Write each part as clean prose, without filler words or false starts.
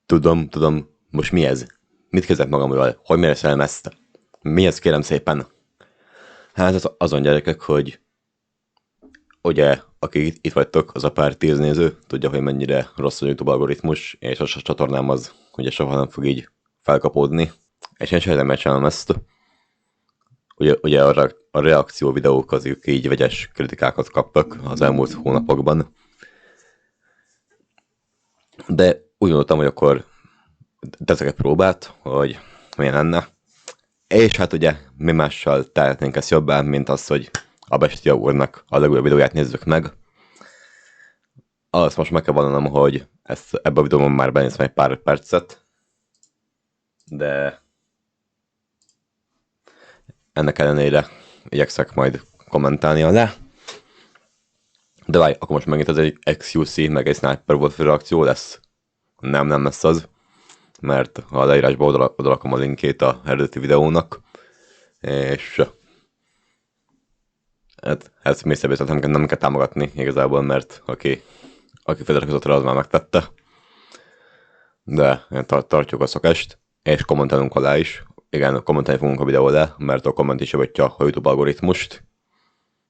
Tudom, most mi ez? Mit kezdek magamról? Hogy mérszem ezt? Mi ez, kérem szépen? Hát azon gyerekek, hogy ugye, aki itt vagytok, az a pár 10 néző, tudja, hogy mennyire rossz a YouTube algoritmus, és a csatornám az ugye soha nem fog így felkapódni. És én sejtem megcsinálom ezt. Ugye a reakció videók azok így vegyes kritikákat kaptak az elmúlt hónapokban. De úgy gondoltam, hogy akkor teszek egy próbát, hogy milyen lenne. És hát ugye mi mással tehetnénk ezt jobban, mint az, hogy a Bestia úrnak a legújabb videóját nézzük meg. Azt most meg kell vallanom, hogy ebben a videóban már benéztem egy pár percet. De ennek ellenére igyekszek majd kommentálni alá. De várj, akkor most megint ez egy XUC meg egy Sniper Wolf reakció lesz. Nem lesz az. Mert a leírásba odarakom a linkét a eredeti videónak. És hát ezt mély szabályt nem kell támogatni igazából, mert aki feliratkozott rá, az már megtette. De tartjuk a szokást, és kommentelünk alá is. Igen, kommentelni fogunk a videó alá, mert a komment is javítja a YouTube algoritmust.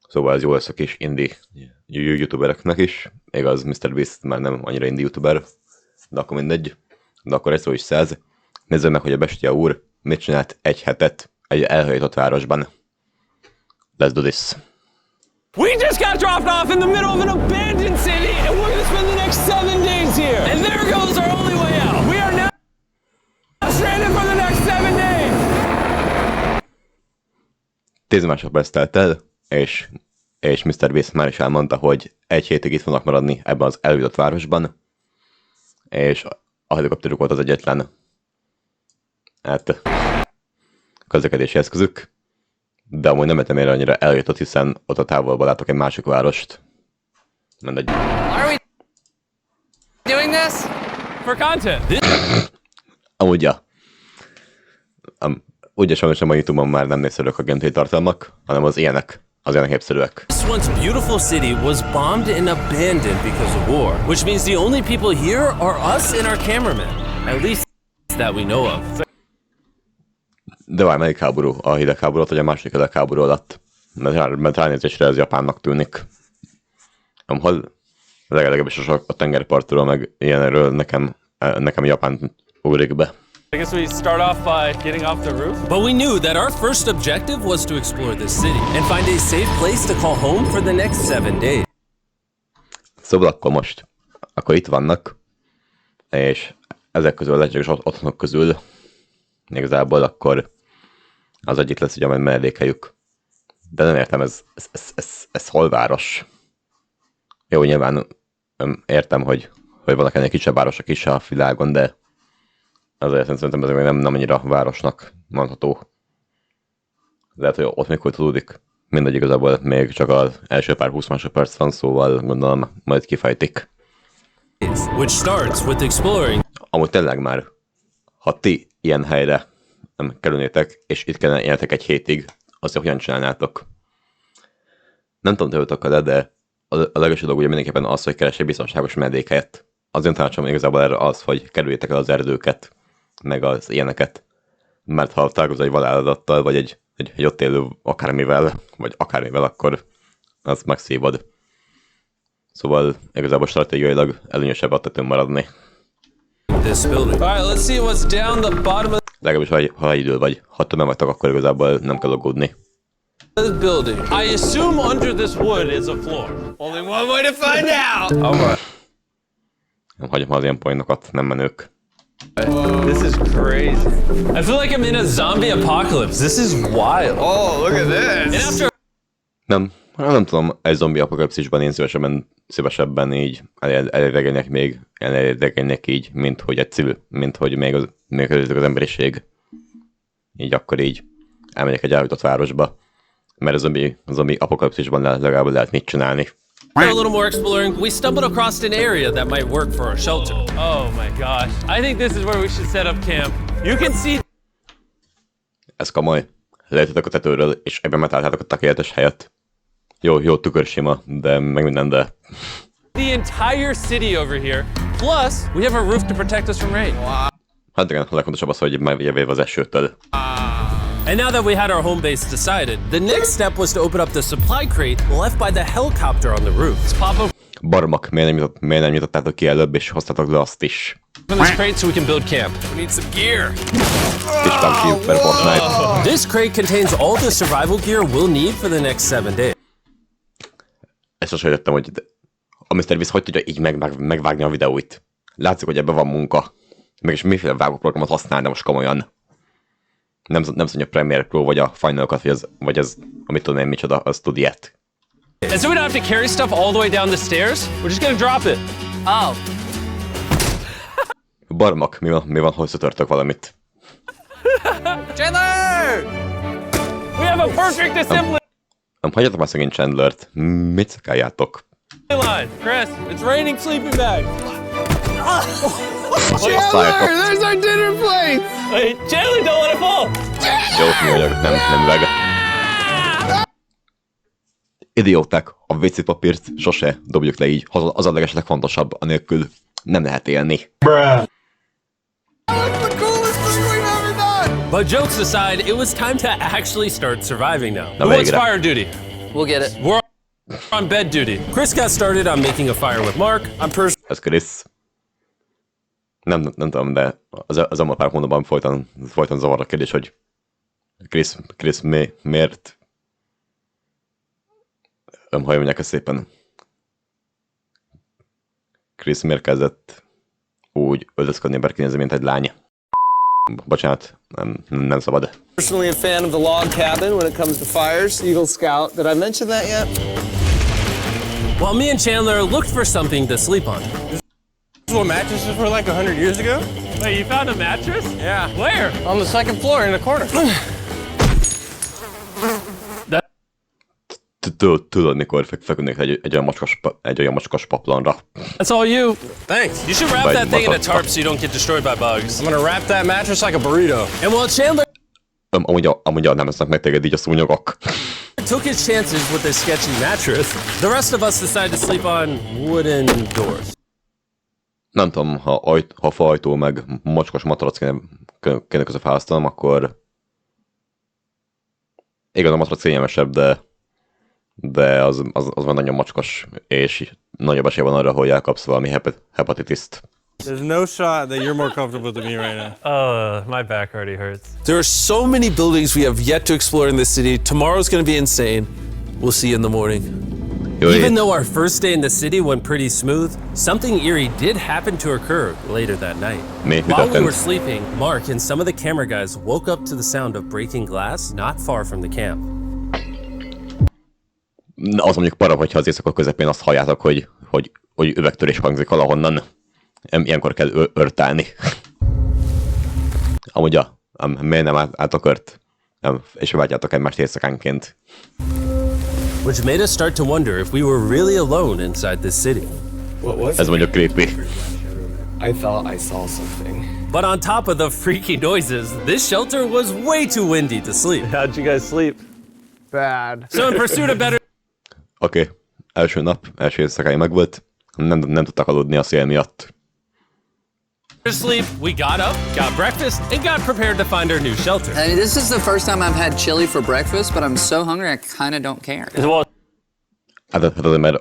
Szóval ez jó lesz a kis indie youtubereknek is. Igaz, Mr. Beast már nem annyira indie youtuber, de akkor mindegy. De akkor egy szó is 100. Nézzük meg, hogy a Bestia úr mit csinált egy hetet egy elhagyatott városban. Let's do this. We just got dropped off in the middle of an abandoned city, and we're gonna spend the next 7 days here. And there goes our only way out. We are now stranded for the next 7 days. 10 másodperc telt el, és Mr. Beast már is elmondta, hogy egy hétig itt fognak maradni ebben az elhagyatott városban. És a helikopterük volt az egyetlen közlekedési eszközük. De amúgy nem értem annyira elhagyatott, hiszen ott a távolban látok egy másik várost. Mindegy. Are we doing this for content? Amúgy ja. Ugye sajnos a YouTube-on már nem nézszerűek a gameplay tartalmak, hanem az ilyenek népszerűek. This once beautiful city was bombed and abandoned because of war, which means the only people here are us and our cameraman. At least that we know of. De várj, melyik háború? A hidegháború vagy a második hidegháború alatt? Mert ránézésre ez Japánnak tűnik. Legalábbis a tengerpartról meg ilyenről nekem Japán ugrik be. I guess we start off by getting off the roof. But we knew that our first objective was to explore this city and find a safe place to call home for the next 7 days. Szóval akkor itt vannak, és ezek közül a lehetséges otthonok közül igazából akkor az egyik lesz, ugye, majd menedékhelyük. De nem értem, ez hol város? Jó, nyilván értem, hogy vannak ennél kisebb városok is a világon, de azért szerintem ez még nem annyira városnak mondható. Lehet, hogy ott még folytatódik. Mindegy, igazából még csak az első pár 20 másodperc van, szóval gondolom majd kifejtik. Which starts with exploring. Amúgy tényleg már, ha ti ilyen helyre nem kerülnétek, és itt kellene élnetek egy hétig, azt hogyan csinálnátok? Nem tudom, te jöttök, de a legelső dolog ugye mindenképpen az, hogy keres egy biztonságos menedékhelyet. Az én tanácsom igazából erre az, hogy kerüljétek el az erdőket, meg az ilyeneket. Mert ha találkozol egy vadálladattal, vagy egy ott élő akármivel, akkor az megszívod. Szóval igazából stratégiailag előnyösebb a tetőn maradni. Alright, let's see what's down the bottom of Legalábbis ha idő vagy, ha többen vagytok, akkor igazából nem kell aggódni. this building. I assume under this wood is a floor. Only one way to find out. Alright. Nem hagyom az ilyen poénokat, nem menők. This is crazy. I feel like I'm in a zombie apocalypse. This is wild. Oh, look at this. And after Nem tudom, egy zombi apokalipszisban én szívesebben így elérdegelnek így, mint hogy egy civil, mint hogy még az emberiség. Így akkor így elmegyek egy elhagyott városba, mert a zombi apokalipszisban legalább lehet mit csinálni. A little more exploring, we stumbled across an area that might work for our shelter. Oh my gosh. I think this is where we should set up camp. You can see. Ez komoly. Lejöttetek a tetőről, és ebben megtaláltátok a tökéletes helyet. Jó tükörsima, de meg minden, de... The entire city over here, Plus, we have a roof to protect us from rain. Hát igen, a legfontosabb az, hogy megvéve az esőtől. And now that we had our home base decided, the next step was to open up the supply crate left by the helicopter on the roof. Let's pop open Barmak, miért nem nyitottátok ki előbb, és hoztátok le azt is? this crate so we can build camp. We need some gear. Kis PUBG per Fortnite. This crate contains all the survival gear we'll need for the next 7 days. Ezt sosem értettem, hogy a Mr. Viz hogy tudja így megvágni a videóit. Látszik, hogy ebben van munka. Mégis miféle vágóprogramot használna most komolyan. Nem mondja a Premiere Pro, vagy a Final Cut, vagy ez, amit tudom én micsoda, a Studiet. And so we don't have to carry stuff all the way down the stairs. We're just gonna drop it. Oh. Barmak, mi van, hogy szötörtök valamit? Chandler! We have a perfect assembly Hagyjatok már szegény Chandlert. Mit szakáljátok? line. Chris, it's raining sleeping bags. Chandler, there's our dinner plate! Wait, Chandler, don't let it fall. Jó, mi vagyok, nem üveg. Idióták, a WC papírt sose dobjuk le így, az a legfontosabb, anélkül nem lehet élni. But jokes aside, it was time to actually start surviving now. Na Who wants végre. fire duty? We'll get it. We're on bed duty. Chris got started on making a fire with Mark. I'm Ez Chris. Nem tudom, de az elmúlt pár hónapban folyton zavar a kérdés, hogy Chris miért? Hogy mondják ezt szépen? Chris miért kezdett úgy öltözködni, berkinézni, mint egy lány? Bocsánat, nem szabad. Personally a fan of the log cabin when it comes to fires. Eagle Scout. Did I mention that yet? While me and Chandler looked for something to sleep on. This is what mattresses were like 100 years ago? Wait, you found a mattress? Yeah. Where? On the second floor in the corner. Tudod, mikor feküdnék egy olyan macskos paplanra. That's all you. Thanks. You should wrap that thing in a Bye. tarp so you don't get destroyed by bugs. I'm gonna wrap that mattress like a burrito. And while Chandler Amúgy nem esznek meg téged így a szúnyogok. took his chances with this sketchy mattress, the rest of us decided to sleep on wooden doors. Nem tudom, ha faajtó meg mocskos matarac kéne közöfálasztanom, akkor igen, a matarac kényelmesebb, de az van nagyon mocskos, és nagyobb esély van arra, hogy elkapsz valami hepatitiszt. There's no shot that you're more comfortable than me right now. My back already hurts. There are so many buildings we have yet to explore in this city. Tomorrow's gonna be insane. We'll see you in the morning. Jó Even hét. though our first day in the city went pretty smooth, something eerie did happen to occur later that night. Mi While we történt? were sleeping, Mark and some of the camera guys woke up to the sound of breaking glass not far from the camp. Na, az mondjuk para, hogyha az éjszaka közepén azt halljátok, hogy üvegtörés hangzik valahonnan. Ilyenkor kell örtálni. Amúgy miért nem átakört? És vágyjátok egymást éjszakánként. Which made us start to wonder if we were really alone inside this city. What was Ez it? mondjuk creepy. I thought I saw something. But on top of the freaky noises, this shelter was way too windy to sleep. How'd you guys sleep? Bad. So in pursuit of better Oké. Első nap, első éjszakája megvolt. Nem tudtak aludni a szél miatt. sleep, we got up, got breakfast, and got prepared to find our new shelter. I mean, this is the first time I've had chili for breakfast, but I'm so hungry I kind of don't care. Hát azért, mert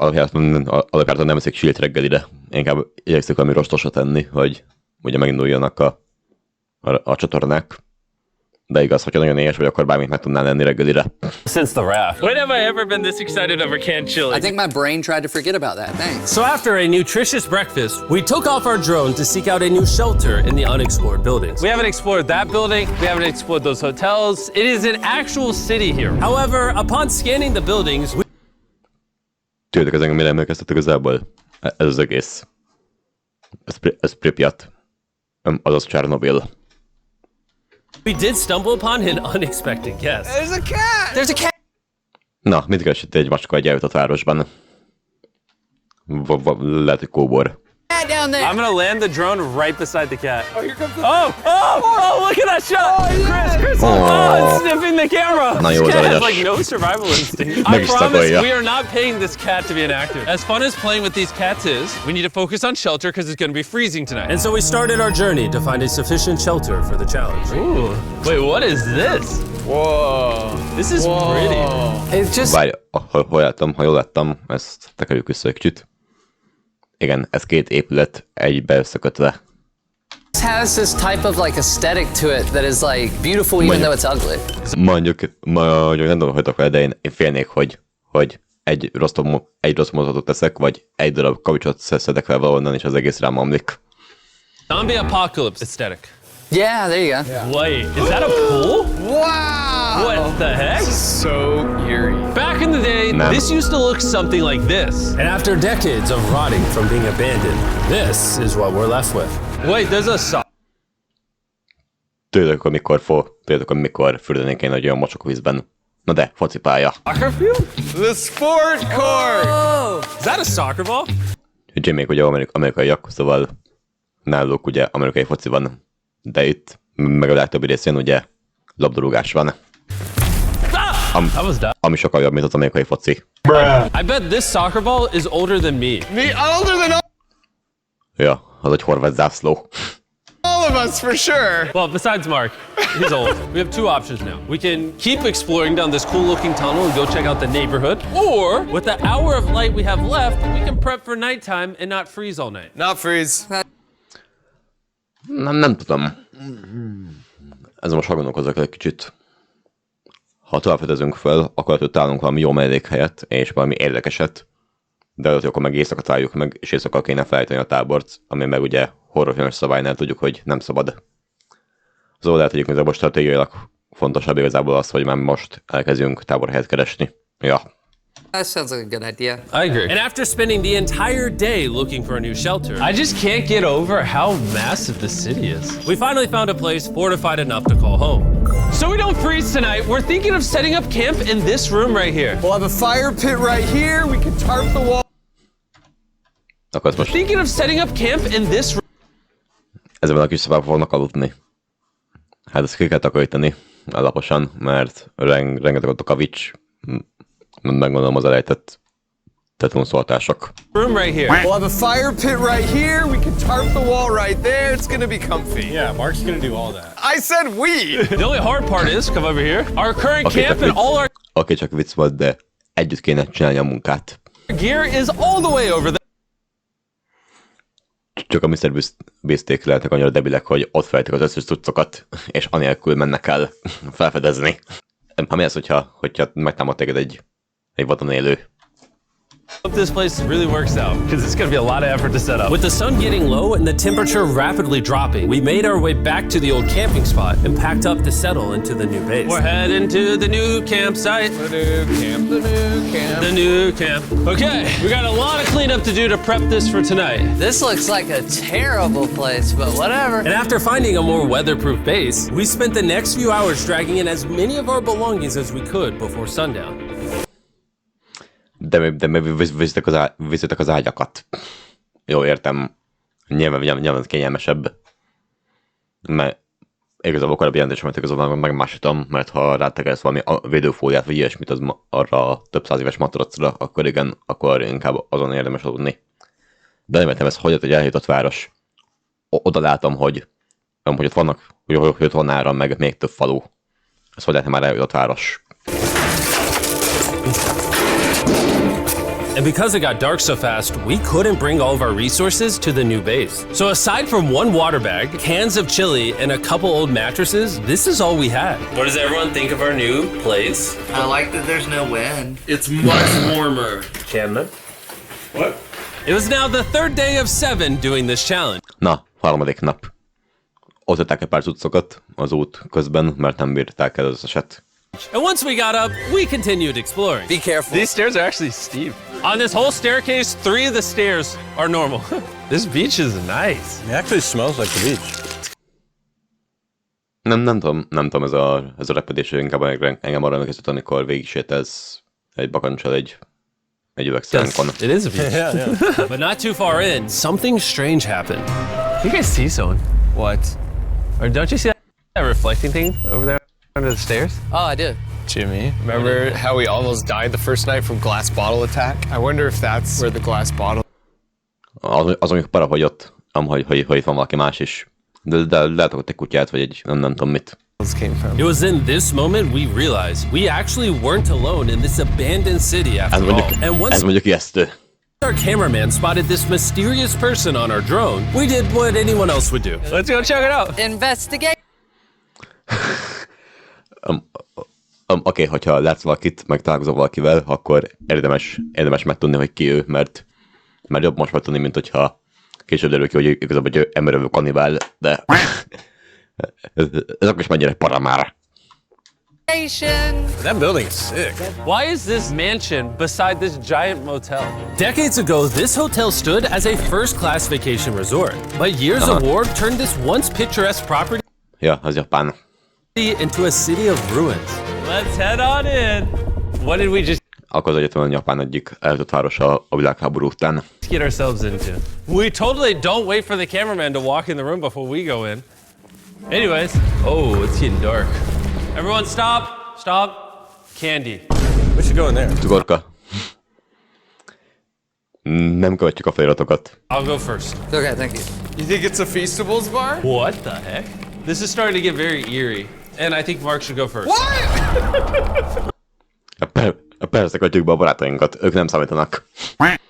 alapjártan nem eszik sílt reggelire. Inkább igyekszik valami rostosat enni, hogy ugye meginduljanak a csatornák. De igaz, hogyha nagyon éhes vagy, akkor bármit meg tudnál lenni reggelire. Since the raft. When have I ever been this excited over canned chili? I think my brain tried to forget about that. Thanks. So after a nutritious breakfast, we took off our drone to seek out a new shelter in the unexplored buildings. We haven't explored that building. We haven't explored those hotels. It is an actual city here. However, upon scanning the buildings, we Tudjátok, ez engem mire emlékeztet igazából? Ez az egész. Ez Pripyat. Azaz Csernobil. did stumble upon an unexpected guest. There's a cat! There's a cat. Na, mit keresett egy macska egy eljutott városban? Lehet, hogy kóbor. Down there. I'm gonna land the drone right beside the cat. Oh, here comes the... Oh, look at that shot! Chris, look. Oh, it's sniffing the camera. Na This jó, az cat has aranyos. like no survival instinct. I Meg is promise takolja. we are not paying this cat to be an actor. As fun as playing with these cats is, We need to focus on shelter because it's going to be freezing tonight. and so we started our journey to find a sufficient shelter for the challenge. Ooh, wait, what is this? Whoa. This is pretty. It's just Várj, ha jól láttam, ezt tekerjük vissza egy kicsit. Igen, ez két épület egybe összekötve. has this type of like aesthetic to it that is like beautiful even though it's ugly. Mondjuk nem tudom, hogy vele, de én félnék, hogy egy rossz mozgatót teszek, vagy egy darab kavicsot szedek fel valahonnan, és az egész rám omlik. Zombie apocalypse aesthetic. Yeah, there you go. Wait, is that a pool? Wow. What the heck? So eerie. Back in the day, No. this used to look something like this. And after decades of rotting from being abandoned, this is what we're left with. Wait, there's a soccer Tudjátok, amikor fürdenék én egy olyan mocsok vízben. Na de, focipálya. field? The sport court. Is that a soccer ball? Jimmyk ugye amerikaiak, szóval náluk ugye amerikai foci van. De itt, meg a legtöbbi részén ugye labdarúgás van. That was dumb. Ami sokkal jobb, mint az amerikai foci. I bet this soccer ball is older than me. Me older than Ja, az egy horvát zászló. all of us for sure. Well, besides Mark, he's old. We have two options now. We can keep exploring down this cool-looking tunnel and go check out the neighborhood, or with the hour of light we have left, we can prep for nighttime and not freeze all night. Not freeze. Nem tudom. Ez most gondolkozok egy kicsit. Ha tovább fedezünk fel, akkor találunk valami jó mellékhelyet, és valami érdekeset. De előtt akkor meg éjszaka találjuk meg, és éjszaka kéne felállítani a tábort, ami meg ugye horrorfilmes szabálynál tudjuk, hogy nem szabad. Szóval lehet, hogy most stratégiailag fontosabb igazából az, hogy már most elkezdjünk táborhelyet keresni. Ja. That sounds like a good idea. I agree. And after spending the entire day looking for a new shelter, I just can't get over how massive the city is. we finally found a place fortified enough to call home. So we don't freeze tonight, we're thinking of setting up camp in this room right here. We'll have a fire pit right here. We can tarp the wall. Akkor ezt most Thinking of setting up camp in this room. ezzel a kis szobában fognak aludni. Hát ezt ki kell takarítani alaposan, mert rengeteg ott a kavics, megmondom az elejtett tetronszoltások. Room right here. We'll have a fire pit right here. We can tarp the wall right there. It's gonna be comfy. Yeah, Mark's gonna do all that. I said we. The only hard part is, come over here, our current Oké, camp csak and all our Oké, csak vicc volt, de együtt kéne csinálni a munkát. gear is all the way over there. Csak a Mr. Beasték lehetnek annyira debilek, hogy ott felejtik az összes cuccokat, és anélkül mennek el felfedezni. Mi az, hogyha megtámad téged egy vadon élő? Hope this place really works out, because it's gonna be a lot of effort to set up. With the sun getting low and the temperature rapidly dropping, we made our way back to the old camping spot and packed up to settle into the new base. We're heading to the new campsite. The new camp. Okay, we got a lot of cleanup to do to prep this for tonight. This looks like a terrible place, but whatever. And after finding a more weatherproof base, we spent the next few hours dragging in as many of our belongings as we could before sundown. De viszitek az ágyakat. Jó, értem. Nyilván kényelmesebb. Mert igazából korábbi jelentésemet igazából megmásítom, mert ha rátekelsz valami védőfóliát, vagy ilyesmit az arra a több száz éves matracra, akkor igen, akkor inkább azon érdemes aludni. De nem értem, ez hogy egy elhagyatott város. Oda látom, hogy ott vannak, hogy ott van áram, meg még több falu. Ez hogy lehetne már elhagyatott város. And because it got dark so fast, we couldn't bring all of our resources to the new base. So aside from one water bag, cans of chili, and a couple old mattresses, this is all we had. What does everyone think of our new place? I like that there's no wind. It's much warmer. Cameron? What? It was now the third day of 7 doing this challenge. Na, harmadik nap. Ott adták egy pár cuccokat az út közben, mert nem bírták el az eset. And once we got up, we continued exploring. Be careful. These stairs are actually steep. On this whole staircase, 3 of the stairs are normal. This beach is nice. It actually smells like the beach. Nem tudom, ez a repedés inkább engem arra emlékeztet, amikor végig sétálsz egy bakancsal egy üvegszánkon. It is a beach. Yeah. But not too far in, something strange happened. You guys see someone? What? Or don't you see that reflecting thing over there? Under the stairs? Oh, I did. Jimmy, remember how we almost died the first night from glass bottle attack? I wonder if that's where the glass bottle... Az, amikor para, hogy ott, hogy itt van valaki más is. De lehet, hogy egy kutyát, vagy egy nem tudom mit. It was in this moment we realized we actually weren't alone in this abandoned city after all. And once ez mondjuk ijesztő. our cameraman spotted this mysterious person on our drone, we did what anyone else would do. Let's go check it out. Investigate. Oké, hogyha látsz valakit, meg találkozol valakivel, akkor érdemes megtudni, hogy ki ő, mert jobb most megtudni, mint hogyha később derül ki, hogy igazából egy emberövő kannibál, de ez akkor is mennyire para már. That building is sick. Why is this mansion beside this giant motel? Decades ago, this hotel stood as a first-class vacation resort, but years of war turned this once picturesque property Ja, az Japán. into a city of ruins. Let's head on in. What did we just Akkor az egyetemen Japán egyik eltött városa a világháború után. get ourselves into? We totally don't wait for the cameraman to walk in the room before we go in. Anyways, oh, it's getting dark. Everyone stop, stop. Candy. We should go in there. Cukorka. Nem követjük a feliratokat. I'll go first. Okay, thank you. You think it's a Feastables bar? What the heck? This is starting to get very eerie. And I think Mark should go first. Persze kötjük be a barátainkat, ők nem számítanak.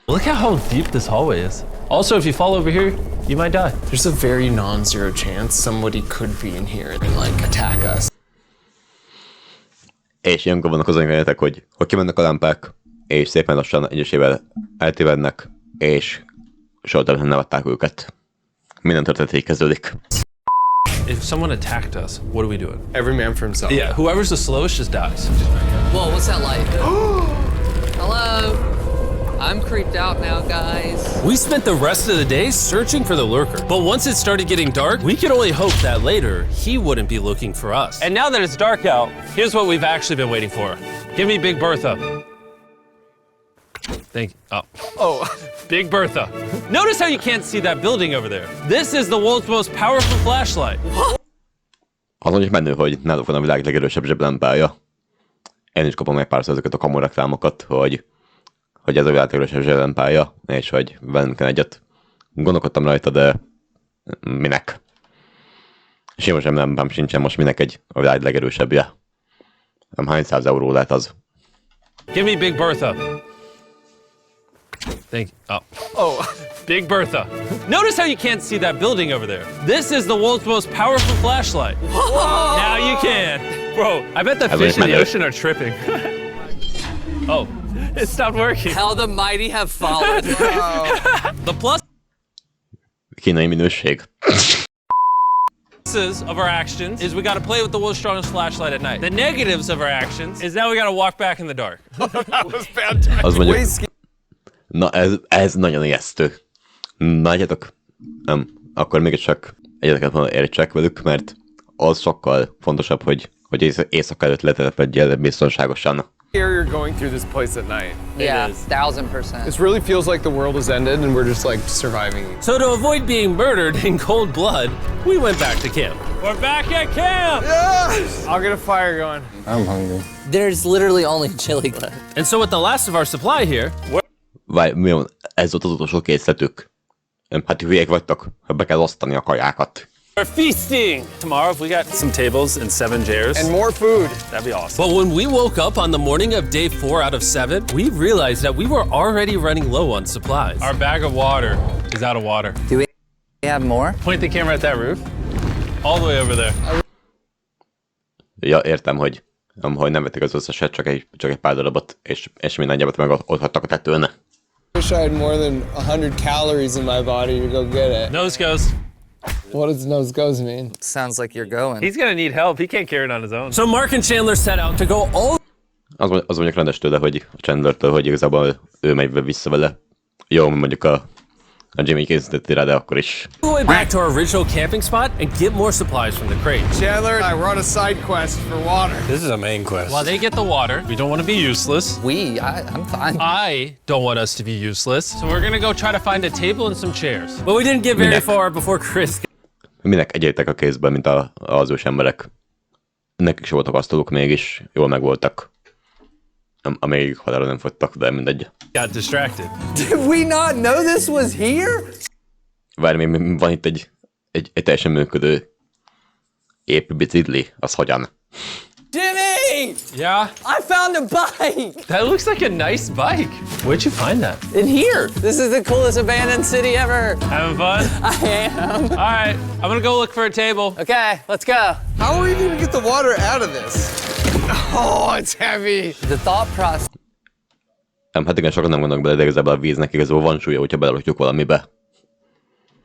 Look at how deep this hallway is. Also, if you fall over here, you might die. There's a very non-zero chance somebody could be in here and like attack us. És ilyenkor vannak az anyagjelentek, hogy kimennek a lámpák, és szépen lassan egyesével eltévednek, és soha többet nem nevetták őket. Minden történet így kezdődik. If someone attacked us, what are we doing? Every man for himself. Yeah, whoever's the slowest just dies. Whoa, what's that light? Hello. I'm creeped out now, guys. We spent the rest of the day searching for the lurker, but once it started getting dark, we could only hope that later he wouldn't be looking for us. And now that it's dark out, here's what we've actually been waiting for. Give me Big Bertha. Thank you. Oh, Big Bertha. Notice how you can't see that building over there. This is the world's most powerful flashlight. Az mondjuk menő, hogy náluk van a világ legerősebb zseblámpája. Én is kapom meg párszor ezeket a kameraklámokat, hogy ez a világ legerősebb zseblámpája, és hogy velünk kell egyet. Gondolkodtam rajta, de minek? Sima zseblámpám sincsen, most minek a világ legerősebbje. Nem hány 100 euró lehet az. Give me Big Bertha. Thank you. Oh, Big Bertha. Notice how you can't see that building over there. This is the world's most powerful flashlight. Whoa. Now you can. Bro, I bet the fish in the ocean are tripping. Oh, it stopped working. How the mighty have fallen. The pluses Kínai minőség. of our actions is we gotta play with the world's strongest flashlight at night. The negatives of our actions is now we gotta walk back in the dark. That was fantastic. Az mondjuk, na ez nagyon ijesztő. Látjátok? Nem. Akkor mégiscsak egyeteket értsek velük, mert az sokkal fontosabb, hogy éjszaka előtt letelepedjél biztonságosan. Here you're going through this place at night. Yeah, 1000%. This really feels like the world has ended and we're just like surviving. So to avoid being murdered in cold blood, we went back to camp. We're back at camp! Yes! I'll get a fire going. I'm hungry. There's literally only chili left. And so with the last of our supply here, Vagy mi van? Ez volt az utolsó készletük. Hát hülyék vagytok, be kell osztani a kajákat. We're feasting! Tomorrow, if we got some tables and 7 chairs, And more food. that'd be awesome. but when we woke up on the morning of day 4 out of 7, we realized that we were already running low on supplies. Our bag of water is out of water. Do we have more? Point the camera at that roof. All the way over there. Ja, értem, hogy nem vették az összeset, csak egy pár darabot, és minden egyebet meg ott hagytak a tetőn. Wish I had more than 100 calories in my body to go get it. Nose goes. What does nose goes mean? Sounds like you're going. He's gonna need help. He can't carry it on his own. So Mark and Chandler set out to go all Az mondjuk rendes tőle, hogy a Chandlertől, hogy igazából ő megy vissza vele. Jó, mondjuk a Jimmy készített rá, de akkor is. the way back to our original camping spot and get more supplies from the crate. Chandler, I run a side quest for water. This is a main quest. While they get the water, we don't want to be useless. I'm fine. I don't want us to be useless. So we're gonna go try to find a table and some chairs. But we didn't get very far before Chris Minek egyétek a kézben, mint az ős emberek. nekik is voltak asztaluk, mégis jól megvoltak. Amíg halára nem fogytak, de mindegy. Got distracted. Did we not know this was here? Várj, még van itt egy teljesen működő épp bicikli, az hogyan? Jimmy! Yeah? I found a bike! That looks like a nice bike. Where'd you find that? In here! This is the coolest abandoned city ever! Having fun? I am. All right, I'm gonna go look for a table. Okay, let's go. How are we gonna get the water out of this? Oh, it's heavy. The thought process. Hát igen, sokan nem gondolnak bele, de igazából a víznek igazából van súlya, hogyha belerakjuk valamibe.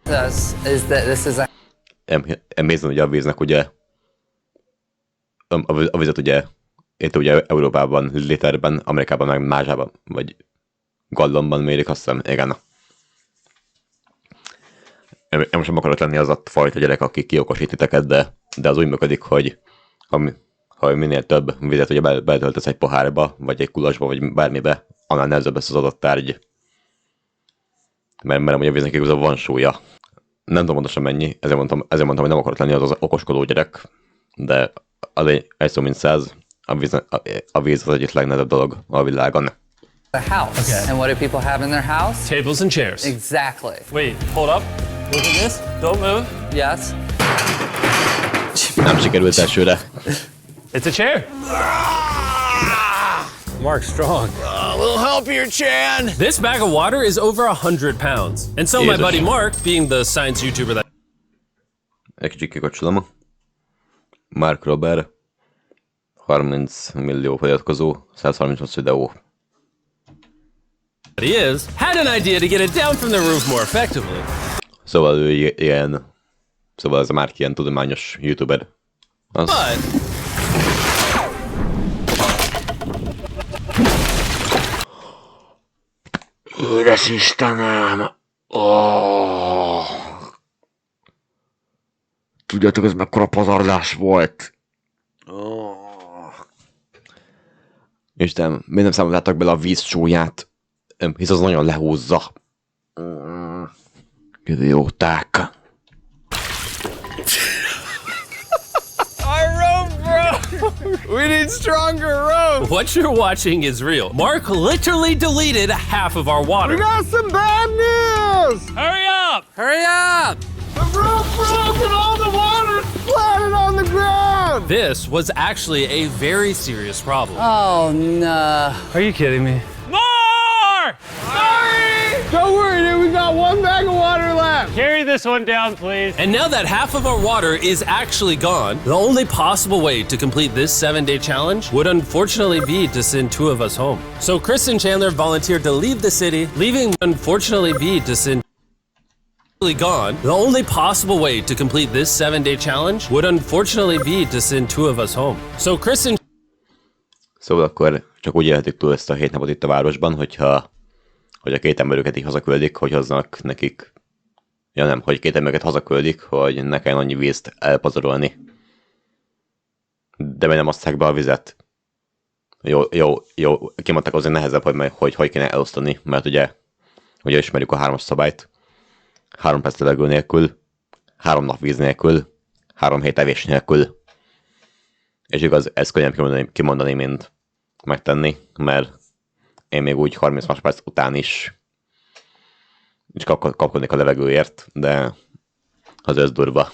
Is that this is a... Emlékszem, hogy a víznek ugye a vizet itt ugye Európában literben, Amerikában meg mázsában, vagy gallonban mérik, azt hiszem, igen. Én most nem akarok lenni az a fajta gyerek, aki kiokosít titeket, de az úgy működik, hogy ha minél több vizet ugye beletöltesz egy pohárba, vagy egy kulasba, vagy bármibe, annál nehezebb lesz az adott tárgy. Mert ugye a víznek igazából van súlya. Nem tudom pontosan mennyi, ezért mondtam, hogy nem akarok lenni az okoskodó gyerek, de az egy szó mint 100, a víz az egyik legnehezebb dolog a világon. A house. Okay. And what do people have in their house? Tables and chairs. Exactly. Wait, hold up. Look at this. Don't move. Yes. Nem sikerült elsőre. It's a chair. Mark's strong. A little help here, Chan. This bag of water is over 100 pounds. And so my Jesus. buddy Mark, being the science YouTuber that Egy kicsit kikapcsolom. Mark Robert, 30 millió feliratkozó, 138 videó. he is, had an idea to get it down from the roof more effectively. Szóval ő ilyen... Szóval ez a Mark ilyen tudományos YouTuber. Az... But Édes Istenem! Oh. Tudjátok, ez mekkora pazarlás volt? Oh. Istenem, miért nem számoltátok bele a víz súlyát? Hisz az nagyon lehúzza. Idióták. Our rope broke. We need stronger rope. what you're watching is real. Mark literally deleted half of our water. Got some bad news. Hurry up! Hurry up! The rope broke and all the water splattered on the ground. This was actually a very serious problem. Oh no. Are you kidding me? More! Sorry. Don't worry, dude. We got one bag of water left. Carry this one down, please. And now that half of our water is actually gone, the only possible way to complete this 7-day challenge would unfortunately be to send 2 of us home. So Chris and Chandler volunteered to leave the city, leaving unfortunately be to send gone. The only possible way to complete this 7-day challenge would unfortunately be to send 2 of us home. So Chris and Szóval akkor csak úgy élhetik túl ezt a 7 napot itt a városban, hogy a 2 emberüket így hazaküldik, hogy hoznak nekik... Ja nem, hogy 2 emberüket hazaküldik, hogy ne kelljen annyi vízt elpazarolni. De miért nem osztják be a vizet? Jó, kimondták azért nehezebb, hogy kéne elosztani, mert ugye ismerjük a 3-as szabályt. 3 perc levegő nélkül, 3 nap víz nélkül, 3 hét evés nélkül. És igaz, ezt könnyebb kimondani, mint megtenni, mert én még úgy 30 másodperc után is kapkodnék a levegőért, de azért ez durva.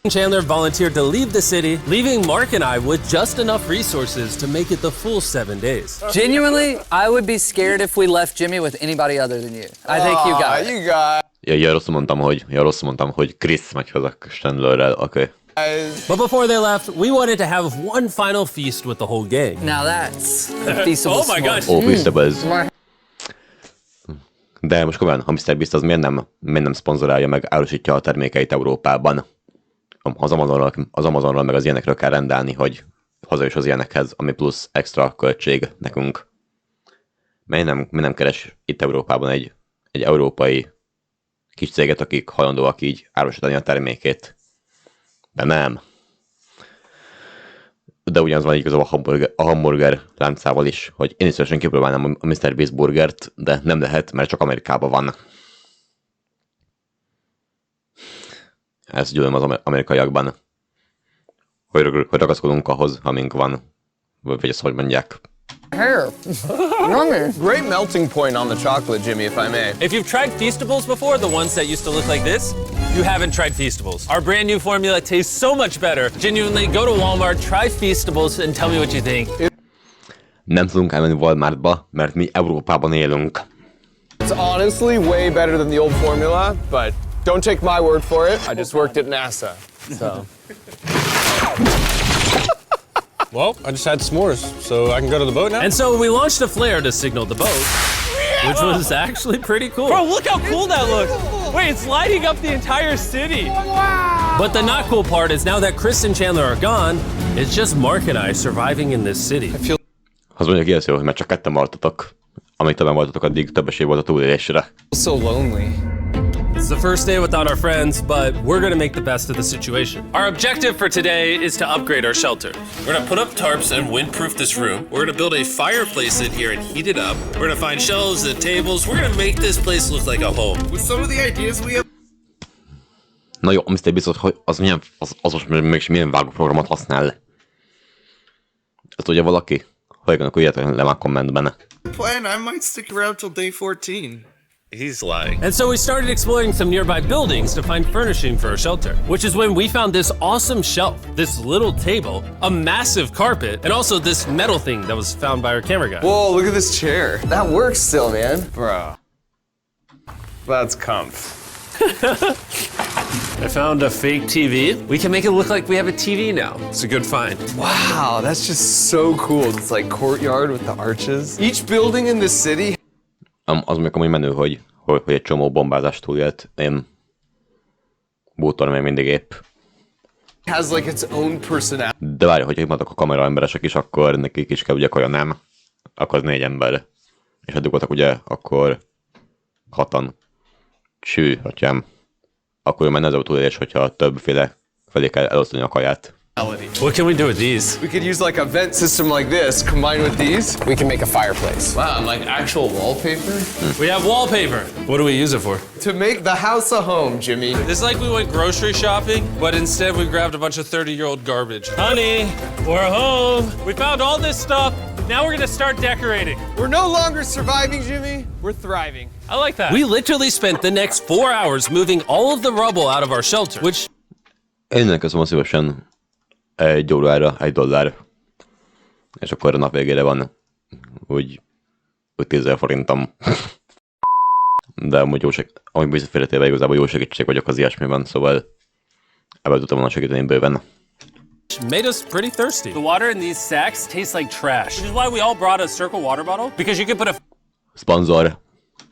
Chandler volunteered to leave the city, leaving Mark and I with just enough resources to make it the full 7 days. Genuinely, I would be scared if we left Jimmy with anybody other than you. I think you got it. You got. Ja, rosszul mondtam, hogy Chris megy hozzá Chandlerrel, oké. But before they left, we wanted to have one final feast with the whole gang. Now that's a feastable Oh my gosh. Ó, Feastables. De most komolyan, a MrBeast az miért nem szponzorálja meg, árusítja a termékeit Európában? Az Amazonról meg az ilyenekről kell rendelni, hogy hazajuss az ilyenekhez, ami plusz extra költség nekünk. Mi nem keres itt Európában egy európai kis céget, akik hajlandóak így árusítani a termékét. De nem. De ugyanaz van igazából a hamburger láncával is, hogy én is szívesen kipróbálnám a MrBeast burgert, de nem lehet, mert csak Amerikában van. Ezt gyűlöm az amerikaiakban. hogy ragaszkodunk ahhoz, amink van. Vagy ezt hogy mondják. Here. Yummy. Great melting point on the chocolate, Jimmy, if I may. If you've tried Feastables before, the ones that used to look like this, you haven't tried Feastables. Our brand new formula tastes so much better. Genuinely, go to Walmart, try Feastables, and tell me what you think. Nem tudunk elmenni Walmartba, mert mi Európában élünk. It's honestly way better than the old formula, but don't take my word for it. I just worked at NASA, so. Well, I just had s'mores, so I can go to the boat now? And so we launched a flare to signal the boat, which was actually pretty cool. Bro, look how cool that looks. Wait, it's lighting up the entire city. Wow. But the not cool part is now that Chris and Chandler are gone, it's just Mark and I surviving in this city. Az mondja ki, hogy már csak ketten maradtatok. Amíg többen voltatok, addig több esély volt a túlélésre. So lonely. It's the first day without our friends, but we're gonna make the best of the situation. Our objective for today is to upgrade our shelter. We're gonna put up tarps and windproof this room. We're gonna build a fireplace in here and heat it up. We're gonna find shelves and tables. We're gonna make this place look like a home. With some of the ideas we have... Na jó, Mr. biztos, hogy az most mégis milyen vágóprogramot használ. Ezt tudja valaki? Ha igen, akkor írjátok le már kommentben. Plan, I might stick around till day 14. He's lying. And so we started exploring some nearby buildings to find furnishing for our shelter, which is when we found this awesome shelf, this little table, a massive carpet, and also this metal thing that was found by our camera guy. Whoa, look at this chair. That works still, man. Bro. That's comf. I found a fake TV. We can make it look like we have a TV now. It's a good find. Wow, that's just so cool. It's like courtyard with the arches. Each building in this city. Az még amúgy menő, hogy egy csomó bombázást túlélt. Én bútor még mindig épp. Has like its own personality. De várj, hogyha imádok a kamera emberesek is, akkor nekik is kell ugye kaja, nem? Akkor az 4 ember. És eddig voltak ugye, akkor 6-an. Csű, atyám. Akkor már nehezebb túlélés, hogyha többféle felé kell elosztani a kaját. What can we do with these? We could use like a vent system like this, combined with these. We can make a fireplace. Wow, and like actual wallpaper? We have wallpaper. What do we use it for? To make the house a home, Jimmy. It's like we went grocery shopping, but instead we grabbed a bunch of 30-year-old garbage. Honey, we're home. We found all this stuff. Now we're gonna start decorating. We're no longer surviving, Jimmy. We're thriving. I like that. We literally spent the next 4 hours moving all of the rubble out of our shelter, which... Én köszönöm szívesen $1 $1. És akkor a nap végére van úgy 10 000 forintom. De amúgy amúgy visszafélretéve igazából jó segítség vagyok az ilyesmiben, szóval ebben tudtam volna segíteni bőven. Made us pretty thirsty. The water in these sacks tastes like trash, which is why we all brought a circle water bottle, because you can put a Sponsor.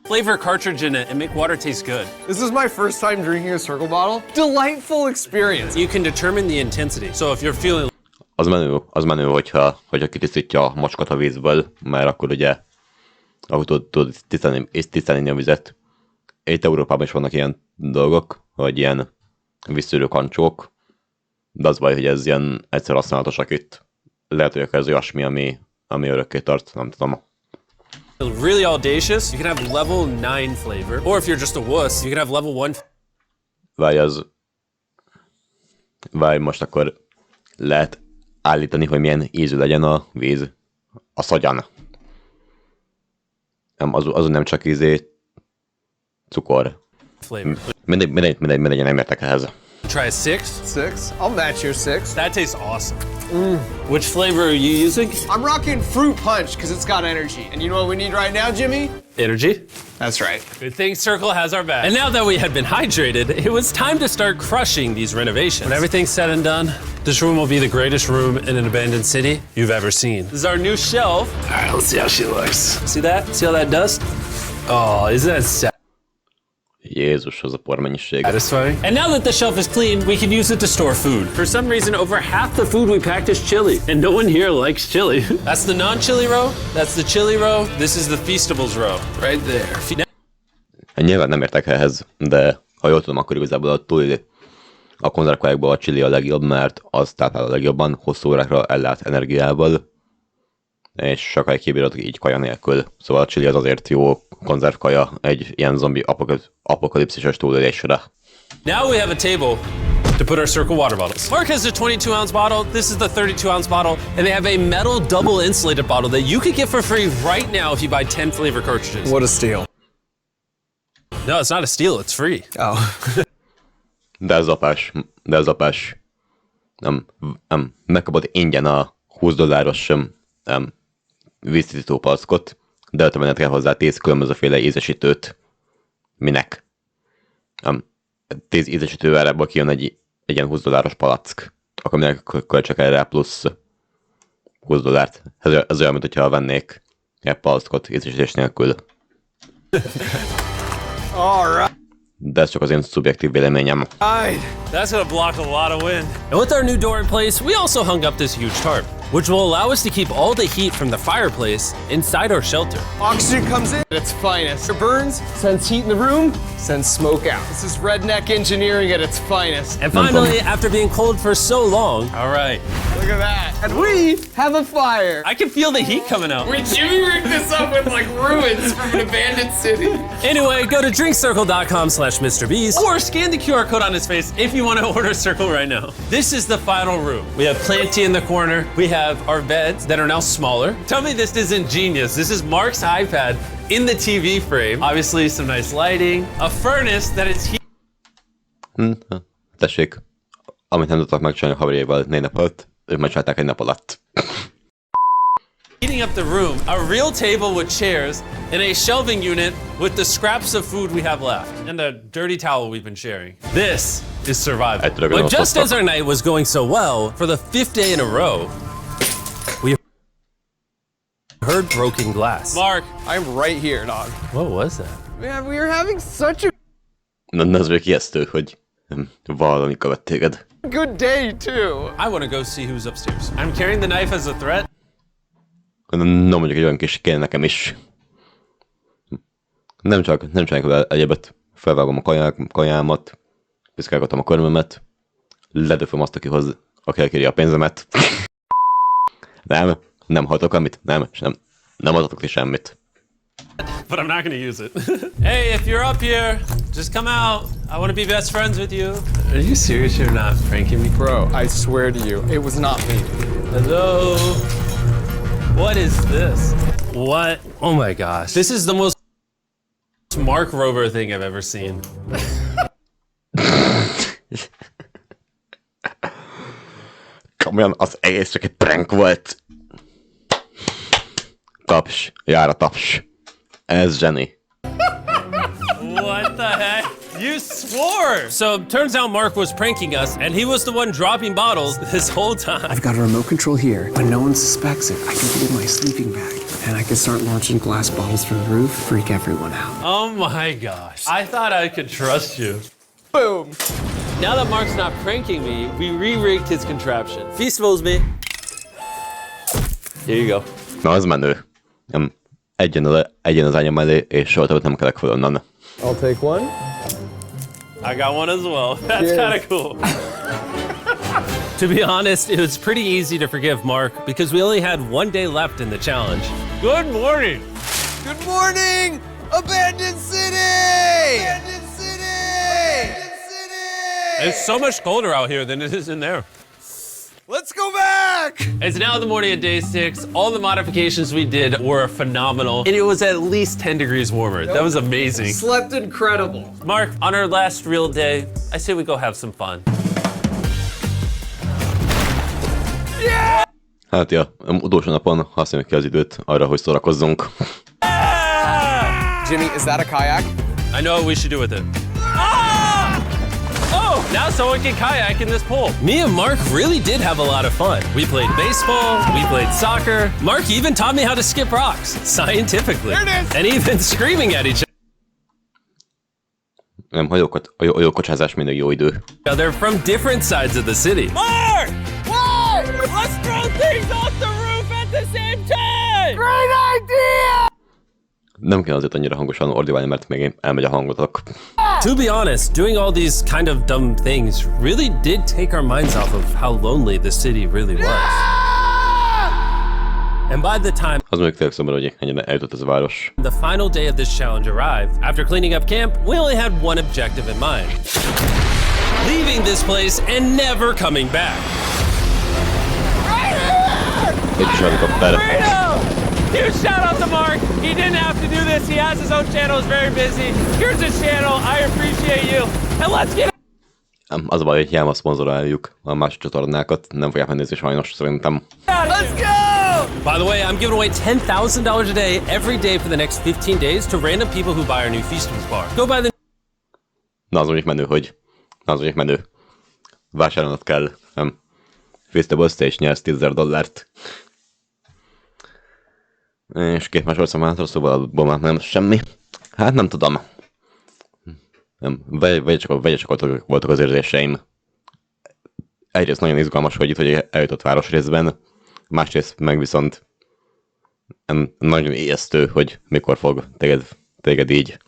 flavor cartridge in it and make water taste good. This is my first time drinking a circle bottle. Delightful experience. You can determine the intensity. So if you're feeling Az menő, hogyha kitisztítja a macskot a vízből, mert akkor ugye tudod tisztítani a vizet. Itt Európában is vannak ilyen dolgok, hogy ilyen vízszűrő kancsók, de az baj, hogy ez ilyen egyszer használatosak itt. Lehet, hogy ez olyasmi, ami örökké tart, nem tudom. really audacious, you can have level 9 flavor. Or if you're just a wuss, you can have level 1. Várj, most akkor lehet állítani, hogy milyen ízű legyen a víz a szagyan. Azon nem csak cukor. Flavor. Mindegy, nem értek ehhez. Try a 6. 6? I'll match your 6. That tastes awesome. Which flavor are you using? I'm rocking Fruit Punch because it's got energy. And you know what we need right now, Jimmy? Energy. That's right. Good thing Circle has our back. And now that we had been hydrated, it was time to start crushing these renovations. When everything's said and done, this room will be the greatest room in an abandoned city you've ever seen. This is our new shelf. All right, let's see how she looks. See that? See all that dust? Oh, isn't that sad? Jézus, az a pormennyiség. Satisfying. And now that the shelf is clean, we can use it to store food. For some reason, over half the food we packed is chili, and no one here likes chili. That's the non-chili row, that's the chili row, this is the Feastables row, right there. Nyilván nem értek ehhez, de ha jól tudom, akkor igazából a konzervkajákban a chili a legjobb, mert az táplál a legjobban, hosszú órákra ellát energiával, és sokáig kibírod így kaja nélkül. Szóval a chili az azért jó konzervkaja egy ilyen zombi apokalipszises túlélésre. Now we have a table to put our circle water bottles. Mark has a 22-ounce bottle, this is the 32-ounce bottle, and they have a metal double insulated bottle that you could get for free right now if you buy 10 flavor cartridges. What a steal. No, it's not a steal, it's free. Oh. De ez apás. Megkapod ingyen a $20 víztisztító palackot, de ötvened kell hozzá 10 különbözőféle ízesítőt. Minek? 10 ízesítővel ebből kijön egy ilyen $20 palack. Akkor minek költsek erre plusz $20. Ez olyan, mint hogyha vennék egy palackot ízesítés nélkül. De ez csak az én szubjektív véleményem. That's gonna block a lot of wind. And with our new door in place, we also hung up this huge tarp, which will allow us to keep all the heat from the fireplace inside our shelter. Oxygen comes in at its finest. It burns, sends heat in the room, sends smoke out. This is redneck engineering at its finest. And finally, after being cold for so long, All right. Look at that. And we have a fire. I can feel the heat coming out. We Jimmy rigged this up with like ruins from an abandoned city. anyway, go to drinkcircle.com/MrBeast. Or scan the QR code on his face if you want to order Circle right now. This is the final room. We have Planty in the corner. We have our beds that are now smaller. Tell me this isn't genius. This is Mark's iPad in the TV frame. Obviously some nice lighting. A furnace that is Tessék, amit nem tudtak megcsinálni a haverjaival 4 nap alatt, ők megcsinálták 1 nap alatt. heating up the room. A real table with chairs and a shelving unit with the scraps of food we have left. And a dirty towel we've been sharing. This is survival. But just as our night was going so well, for the 5th day in a row, we heard broken glass. Mark, I'm right here, dog. What was that? Man, we were having such a Na, az még ijesztő, hogy valami követ téged. good day, too. I want to go see who's upstairs. I'm carrying the knife as a threat. Na, mondjuk egy olyan kis kéne nekem is. Nem csak egyébet felvágom a kajámat, piszkálgatom a körmömet, ledöföm azt, aki elkéri a pénzemet. Nem hatok amit, nem adhatok ti semmit. But I'm not going to use it. Hey, if you're up here, just come out. I want to be best friends with you. Are you serious? You're not pranking me? Bro, I swear to you, it was not me. Hello? What is this? What? Oh my gosh. This is the most Mark Rover thing I've ever seen. Komolyan, az egész csak egy prank volt. Taps, jár a taps. Ez zseni. What the heck? You swore! So, turns out Mark was pranking us, and he was the one dropping bottles this whole time. I've got a remote control here, but no one suspects it. I can put it in my sleeping bag, and I can start launching glass bottles from the roof, freak everyone out. Oh my gosh. I thought I could trust you. Boom. Now that Mark's not pranking me, we re-rigged his contraption. Feastables me. Here you go. Na, az menő. Egyen az ágyam mellé, és soha többet nem kelek fel onnan. I'll take one. I got one as well. That's kind of cool. To be honest, it was pretty easy to forgive Mark because we only had 1 day left in the challenge. Good morning. Good morning, Abandoned City! Abandoned City! Abandoned City! It's so much colder out here than it is in there. Let's go back! It's now the morning of day 6. All the modifications we did were phenomenal, and it was at least 10 degrees warmer. That was amazing. Slept incredible. Mark, on our last real day, I say we go have some fun. Hát ja, utolsó napon használjuk ki az időt arra, hogy szórakozzunk. Jimmy, is that a kayak? I know what we should do with it. Oh, now someone can kayak in this pool. Me and Mark really did have a lot of fun. We played baseball, we played soccer. Mark even taught me how to skip rocks, scientifically. There it is. And even screaming at each Nem, hajókocsázás mindig jó idő. other from different sides of the city. Mark! Mark! Let's throw things off the roof at the same time! Great idea! Nem kell azért annyira hangosan ordiválni, mert még elmegy a hangotok. To be honest, doing all these kind of dumb things really did take our minds off of how lonely the city really was. And by the time Az mondjuk tényleg szomorú, hogy ennyire eljutott ez a város. the final day of this challenge arrived, after cleaning up camp, we only had one objective in mind. leaving this place and never coming back. Itt is helikopter. Huge shout out to Mark. He didn't have to do this. He has his own channel. He's very busy. Here's his channel. I appreciate you. And let's get... Az a baj, hogy hiába szponzoráljuk a más csatornákat, nem fogják megnézni sajnos szerintem. Let's go! By the way, I'm giving away $10,000 a day every day for the next 15 days to random people who buy our new Feastables bar. Go buy the... Na, az mondjuk menő, hogy... Na, az mondjuk menő. Vásárolnod kell, nem? Feastables-t és nyersz $10,000. És 2 másodszor hátra, szóval abból már nem semmi. Hát nem tudom. Nem, vegyesek voltak az érzéseim. Egyrészt nagyon izgalmas, hogy itt, hogy eljutott városrészben. Másrészt meg viszont nagyon ijesztő, hogy mikor fog téged így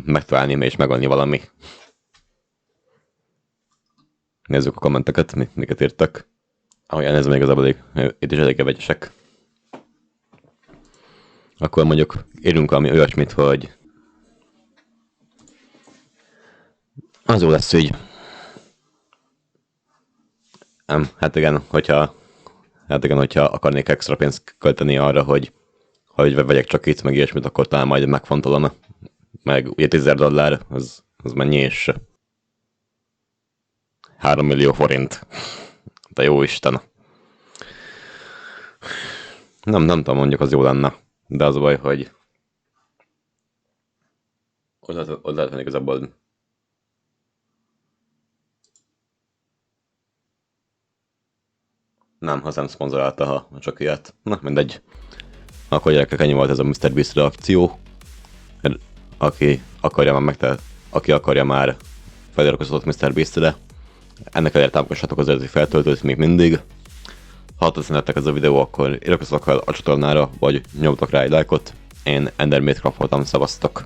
megtalálni és megölni valami. Nézzük a kommenteket, miket írtak. Ahogy elnézem, még igazából itt is elég vegyesek. Akkor mondjuk írjunk valami olyasmit, hogy az jó lesz így. Hát igen, hogyha akarnék extra pénzt költeni arra, hogy vegyek csak itt, meg ilyesmit, akkor talán majd megfontolom. Meg ugye $10,000, az mennyi és 3 millió forint. De jó Isten. Nem tudom, mondjuk az jó lenne. De az a baj, hogy ott lehet venni igazából. Nem, hazám szponzorálta, ha csak ilyet. Na, mindegy. Akkor gyerekek, ennyi volt ez a MrBeast reakció. Aki akarja már feliratkozott MrBeast-re. Ennek elért támogassatok az eredeti feltöltőt még mindig. Ha tetszett ez a videó, akkor iratkozzatok fel a csatornára, vagy nyomjatok rá egy lájkot. Én Ender voltam, szevasztok!